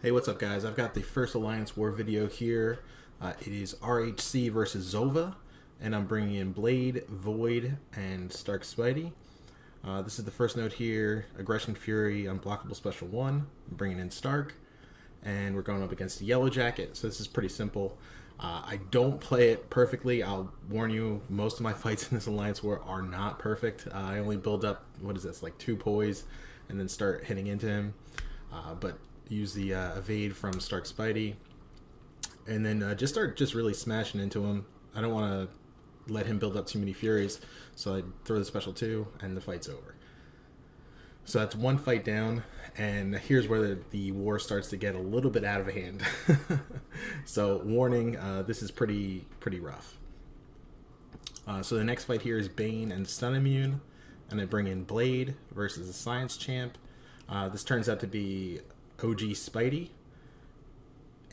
Hey, what's up, guys? I've got the first Alliance War video here. It is RHC versus ZOVA, and I'm bringing in Blade, Void, and Stark Spidey. This is the first note here: Aggression, Fury, Unblockable Special 1. I'm bringing in Stark, and we're going up against the Yellow Jacket, so this is pretty simple. I don't play it perfectly. I'll warn you, most of my fights in this Alliance War are not perfect. I only build up, what is this, like 2 poise, and then start hitting into him. But use the evade from Stark Spidey, and then just start really smashing into him. I don't want to let him build up too many furies, so I throw the special 2 and the fight's over. So that's one fight down, and here's where the war starts to get a little bit out of hand. So warning, this is pretty rough. So the next fight here is Bane and Stun Immune, and I bring in Blade versus the Science Champ. This turns out to be OG Spidey,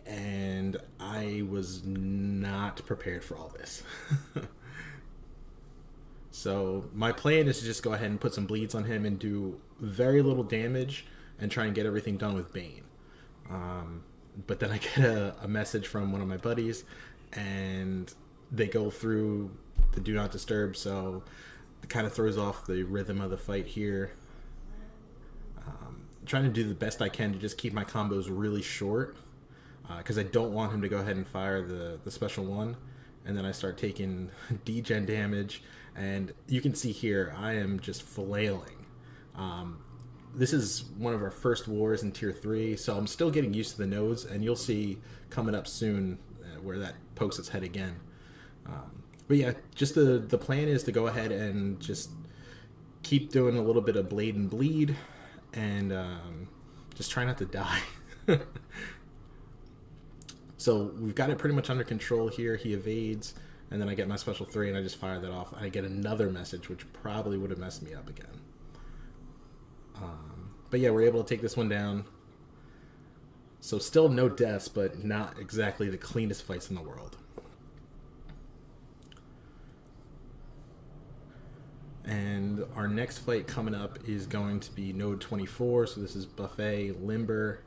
and I was not prepared for all this. So my plan is to just go ahead and put some bleeds on him and do very little damage and try and get everything done with Bane. But then I get a message from one of my buddies, and they go through the Do Not Disturb, so it kind of throws off the rhythm of the fight here. Trying to do the best I can to just keep my combos really short, because I don't want him to go ahead and fire the special 1, and then I start taking degen damage, and you can see here I am just flailing. This is one of our first wars in tier 3, so I'm still getting used to the nodes, and you'll see coming up soon where that pokes its head again. But yeah, just the plan is to go ahead and just keep doing a little bit of blade and bleed, and just try not to die. So we've got it pretty much under control here. He evades, and then I get my special 3 and I just fire that off. I get another message, which probably would have messed me up again. But yeah, we're able to take this one down. So still no deaths, but not exactly the cleanest fights in the world. And our next fight coming up is going to be Node 24. So this is Buffet, Limber.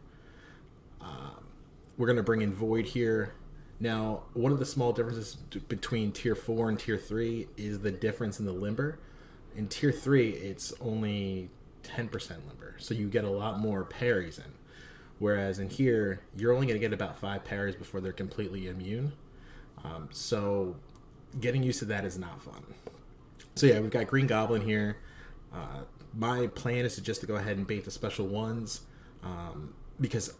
We're going to bring in Void here. Now, one of the small differences between Tier 4 and Tier 3 is the difference in the Limber. In Tier 3, it's only 10% Limber, so you get a lot more parries in. Whereas in here, you're only going to get about 5 parries before they're completely immune. So getting used to that is not fun. So yeah, we've got Green Goblin here. My plan is to go ahead and bait the special 1s, because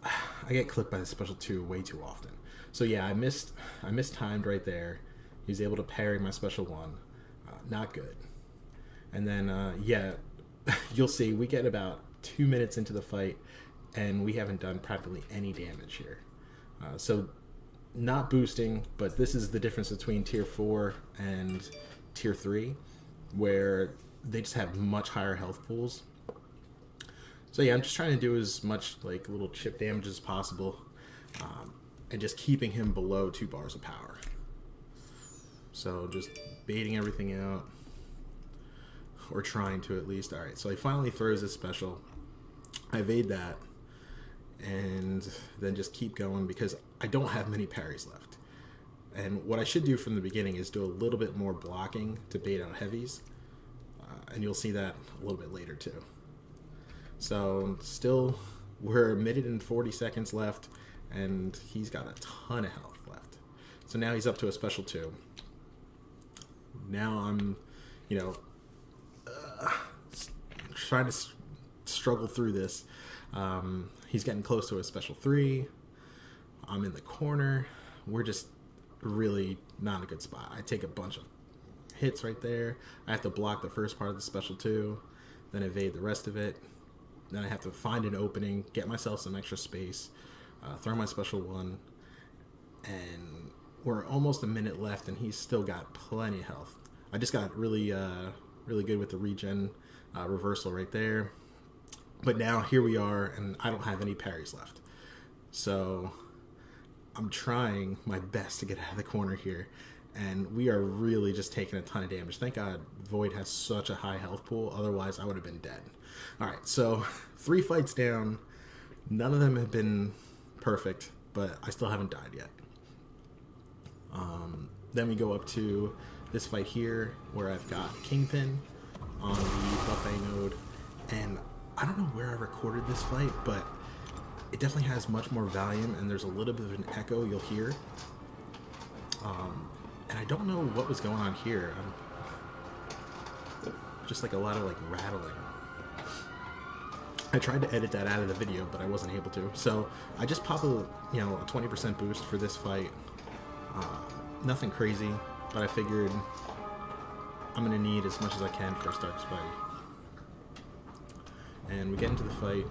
I get clipped by the special 2 way too often. So yeah, I mistimed right there. He was able to parry my special 1. Not good. And then yeah, you'll see we get about 2 minutes into the fight, and we haven't done practically any damage here. So not boosting, but this is the difference between Tier 4 and Tier 3, where they just have much higher health pools. So yeah, I'm just trying to do as much like little chip damage as possible, and just keeping him below 2 bars of power. So just baiting everything out, or trying to at least. Alright, so he finally throws his special. I evade that, and then just keep going because I don't have many parries left. And what I should do from the beginning is do a little bit more blocking to bait out heavies. And you'll see that a little bit later too. So still, we're a minute and 40 seconds left, and he's got a ton of health left. So now he's up to a special 2. Now I'm, trying to struggle through this. He's getting close to a special 3. I'm in the corner. We're just really not in a good spot. I take a bunch of hits right there. I have to block the first part of the special 2, then evade the rest of it. Then I have to find an opening, get myself some extra space, throw my special 1, and we're almost a minute left, and he's still got plenty of health. I just got really good with the regen reversal right there. But now here we are, and I don't have any parries left. So I'm trying my best to get out of the corner here, and we are really just taking a ton of damage. Thank God Void has such a high health pool, otherwise I would have been dead. Alright, so 3 fights down. None of them have been perfect, but I still haven't died yet. Then we go up to this fight here where I've got Kingpin on the buffet node, and I don't know where I recorded this fight, but it definitely has much more volume, and there's a little bit of an echo you'll hear. And I don't know what was going on here. Just like a lot of like rattling. I tried to edit that out of the video, but I wasn't able to. So I just pop a 20% boost for this fight. Nothing crazy, but I figured I'm gonna need as much as I can for a Stark Spidey. And we get into the fight,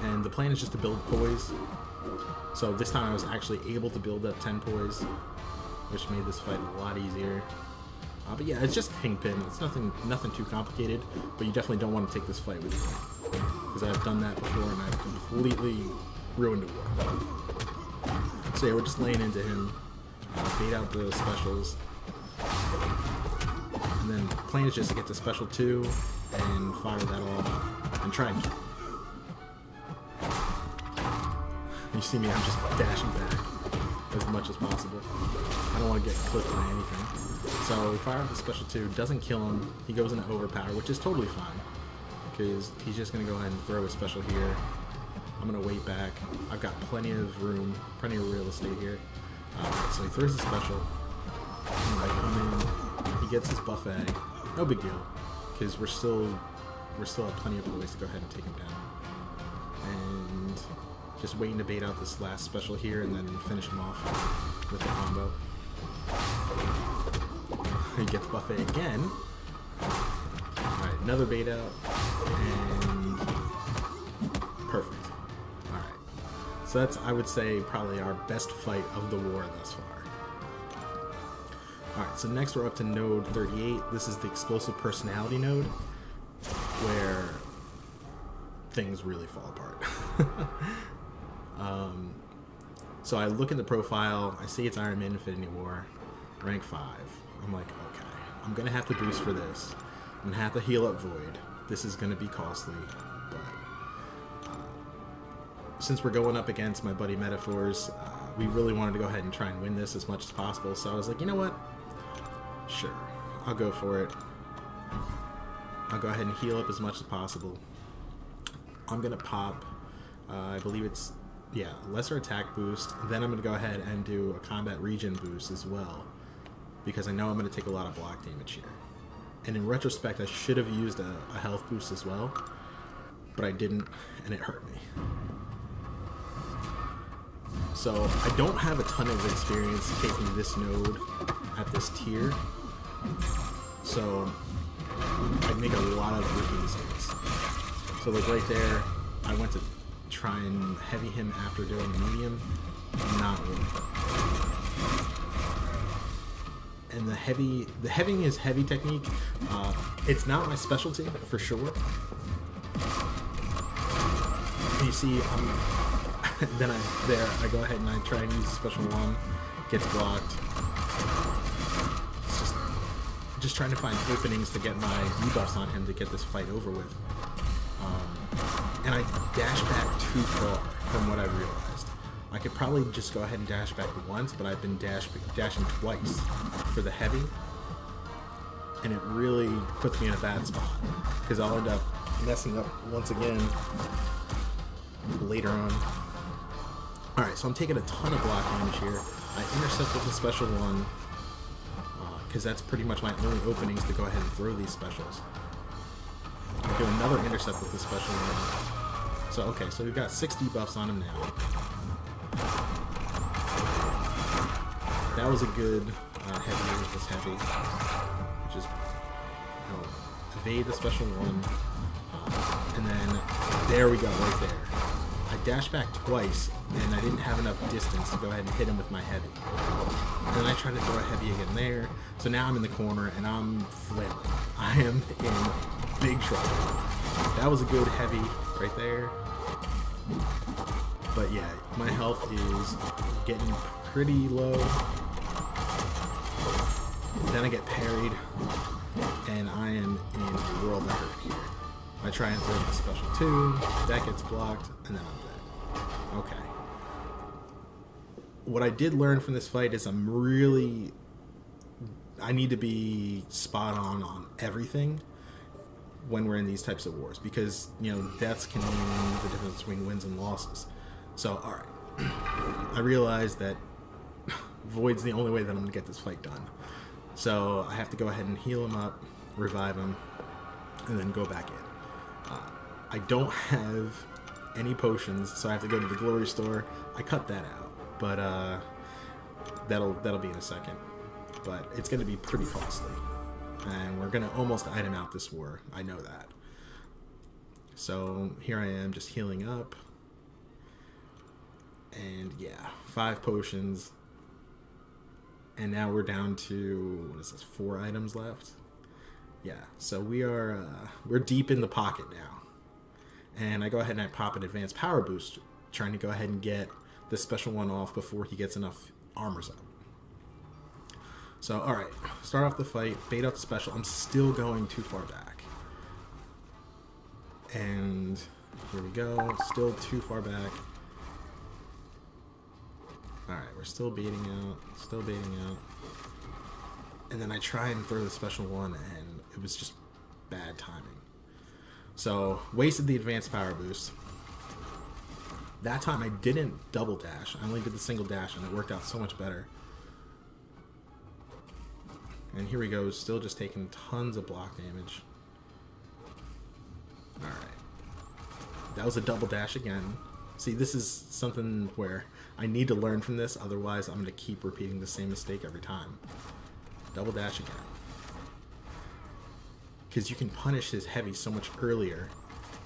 and the plan is just to build poise. So this time I was actually able to build up 10 poise, which made this fight a lot easier. But yeah, it's just Kingpin. It's nothing too complicated, but you definitely don't want to take this fight with you, because I've done that before and I've completely ruined a war. So yeah, we're just laying into him, bait out the specials, and then the plan is just to get to special 2 and fire that off and try and kill. You see me, I'm just dashing back as much as possible. I don't want to get clipped by anything. So we fire up the special 2, doesn't kill him. He goes into overpower, which is totally fine, because he's just going to go ahead and throw a special here. I'm going to wait back. I've got plenty of room, plenty of real estate here. So he throws the special. And I come in. He gets his buffet. No big deal, because we're still at plenty of poise to go ahead and take him down. And just waiting to bait out this last special here and then finish him off with the combo. He gets buffet again. Alright, another bait out. And perfect. Alright. So that's, I would say, probably our best fight of the war thus far. Alright, so next we're up to node 38. This is the explosive personality node, where things really fall apart. So I look in the profile, I see it's Iron Man Infinity War, rank 5. I'm like, okay, I'm going to have to boost for this. I'm going to have to heal up Void. This is going to be costly, but since we're going up against my buddy Metaphors, we really wanted to go ahead and try and win this as much as possible. So I was like, you know what? Sure, I'll go for it. I'll go ahead and heal up as much as possible. I'm going to pop, I believe it's, yeah, lesser attack boost. Then I'm going to go ahead and do a combat regen boost as well, because I know I'm going to take a lot of block damage here. And in retrospect, I should have used a health boost as well, but I didn't, and it hurt me. So I don't have a ton of experience taking this node at this tier, so I make a lot of rookie mistakes. So like right there, I went to try and heavy him after doing medium, not worth it. And the heavying is heavy technique. It's not my specialty for sure. And you see, then I go ahead and I try and use a special one, gets blocked. It's just trying to find openings to get my debuffs on him to get this fight over with. And I dash back too far from what I've realized. I could probably just go ahead and dash back once, but I've been dashing twice for the heavy, and it really puts me in a bad spot, because I'll end up messing up once again later on. Alright, so I'm taking a ton of block damage here. I intercept with the special one, because that's pretty much my only openings to go ahead and throw these specials. I do another intercept with the special one. So, okay, so we've got 6 debuffs on him now. That was a good heavy with this heavy. Just evade the special one. And then, there we go, right there. I dashed back twice, and I didn't have enough distance to go ahead and hit him with my heavy. And then I tried to throw a heavy again there. So now I'm in the corner, and I'm flailing. I am in big trouble. That was a good heavy right there. But yeah, my health is getting pretty low. Then I get parried, and I am in a world of hurt here. I try and throw the special 2, that gets blocked, and then I'm dead. Okay. what I did learn from this fight is I need to be spot on everything when we're in these types of wars, because deaths can mean the difference between wins and losses. So all right, I realized that Void's the only way that I'm gonna get this fight done. So I have to go ahead and heal him up, revive him, and then go back in. I don't have any potions, so I have to go to the glory store. I cut that out, but that'll be in a second. But it's going to be pretty costly, and we're going to almost item out this war. I know that. So here I am, just healing up, and yeah, 5 potions, and now we're down to, what is this, 4 items left? Yeah, so we're deep in the pocket now. And I go ahead and I pop an advanced power boost, trying to go ahead and get this special one off before he gets enough armors up. So, alright, start off the fight, bait out the special. I'm still going too far back. And here we go, still too far back. Alright, we're still baiting out, And then I try and throw the special one, and it was just bad timing. So, wasted the advanced power boost. That time I didn't double dash. I only did the single dash, and it worked out so much better. And here we go, still just taking tons of block damage. Alright. That was a double dash again. See, this is something where I need to learn from this, otherwise I'm going to keep repeating the same mistake every time. Double dash again. Because you can punish his heavy so much earlier.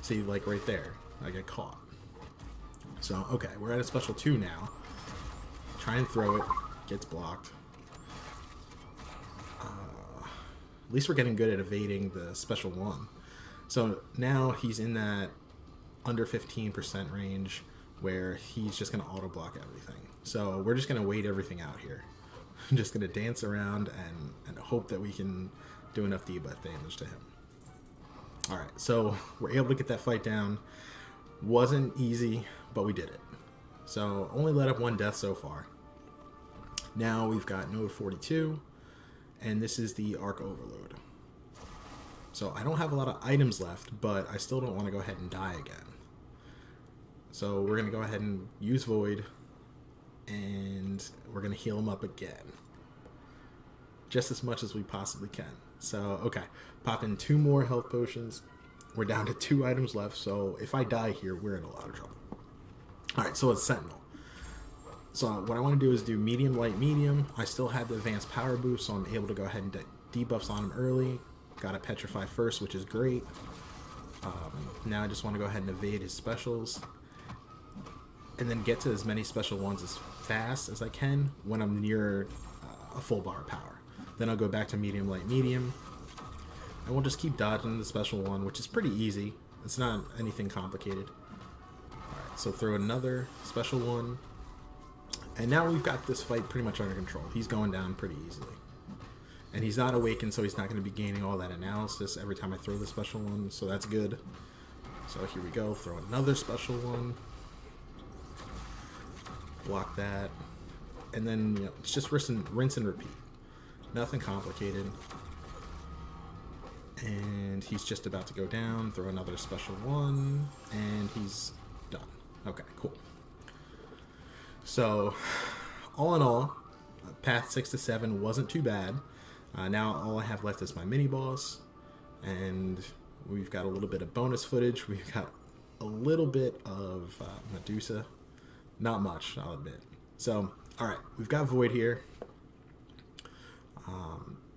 See, like right there, I get caught. So, okay, we're at a special 2 now. Try and throw it, gets blocked. At least we're getting good at evading the special 1. So now he's in that under 15% range where he's just going to auto block everything. So we're just going to wait everything out here. I'm just going to dance around and hope that we can do enough debuff damage to him. Alright, so we're able to get that fight down. Wasn't easy, but we did it. So only let up 1 death so far. Now we've got node 42, and this is the Arc Overload. So I don't have a lot of items left, but I still don't want to go ahead and die again. So we're going to go ahead and use Void, and we're going to heal him up again. Just as much as we possibly can. So, okay, pop in 2 more health potions. We're down to 2 items left, so if I die here, we're in a lot of trouble. Alright, so it's Sentinel. So what I want to do is do medium, light, medium. I still have the advanced power boost, so I'm able to go ahead and debuffs on him early. Got to petrify first, which is great. Now I just want to go ahead and evade his specials. And then get to as many special ones as fast as I can when I'm near a full bar of power. Then I'll go back to medium, light, medium. And we'll just keep dodging the special one, which is pretty easy. It's not anything complicated. Alright, so throw another special one. And now we've got this fight pretty much under control. He's going down pretty easily. And he's not awakened, so he's not going to be gaining all that analysis every time I throw the special one, so that's good. So here we go, throw another special one. Block that. And then, it's just rinse and repeat. Nothing complicated. And he's just about to go down, throw another special one, and he's done. Okay, cool. So, all in all, path 6 to 7 wasn't too bad. Now all I have left is my mini-boss, and we've got a little bit of bonus footage. We've got a little bit of Medusa. Not much, I'll admit. So, alright, we've got Void here.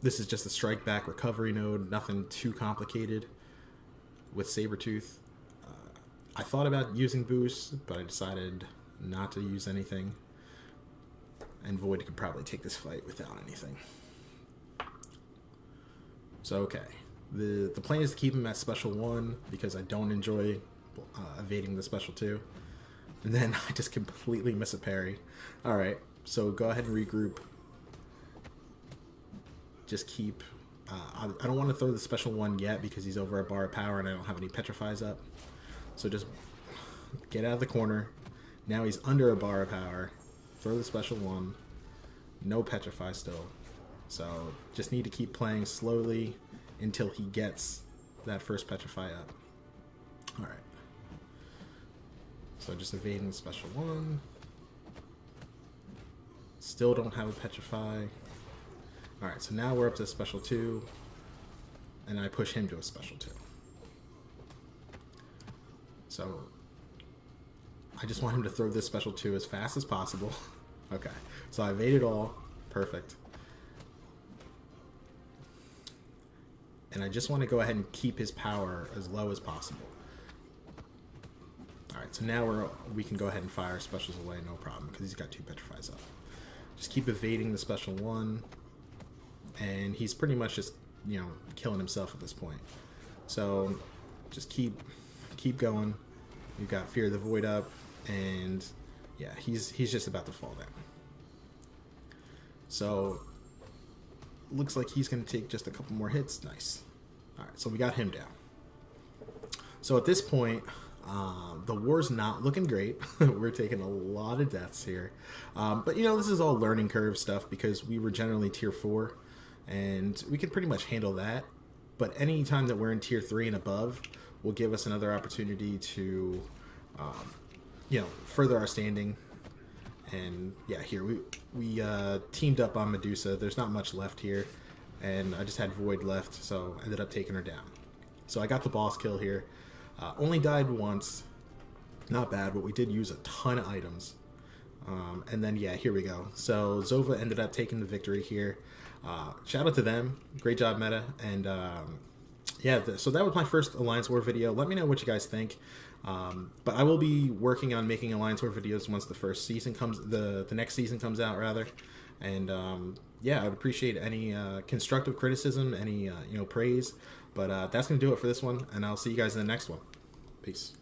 This is just a strike back recovery node, nothing too complicated with Sabretooth. I thought about using boost, but I decided not to use anything. And Void could probably take this fight without anything. So, okay. The plan is to keep him at special 1 because I don't enjoy evading the special 2. And then I just completely miss a parry. Alright, so go ahead and regroup. Just keep... I don't want to throw the special 1 yet because he's over a bar of power and I don't have any petrifies up. So just get out of the corner. Now he's under a bar of power. throw the special 1. No petrify still. So just need to keep playing slowly until he gets that first petrify up. Alright. So just evading the special 1. Still don't have a petrify. Alright, so now we're up to special 2. And I push him to a special 2. So I just want him to throw this special 2 as fast as possible. Okay, so I evaded all. Perfect. And I just want to go ahead and keep his power as low as possible. Alright, so now we can go ahead and fire specials away, no problem, because he's got 2 petrifies up. Just keep evading the special 1. And he's pretty much just, you know, killing himself at this point. So just keep going. You've got Fear of the Void up, and yeah, he's just about to fall down. So looks like he's going to take just a couple more hits. Nice. All right, so we got him down. So at this point, the war's not looking great. We're taking a lot of deaths here, but you know, this is all learning curve stuff because we were generally tier 4, and we could pretty much handle that. But any time that we're in tier 3 and above will give us another opportunity to, you know, further our standing. And yeah, here we teamed up on Medusa. There's not much left here, and I just had Void left, so I ended up taking her down. So I got the boss kill here. Only died once. Not bad, but we did use a ton of items. And then yeah, here we go. So ZOVA ended up taking the victory here. Shout out to them. Great job, meta. And yeah, so that was my first Alliance War video. Let me know what you guys think. But I will be working on making Alliance War videos once the first season comes, the next season comes out rather. And yeah, I would appreciate any constructive criticism, any you know, praise. But that's gonna do it for this one, and I'll see you guys in the next one. Peace.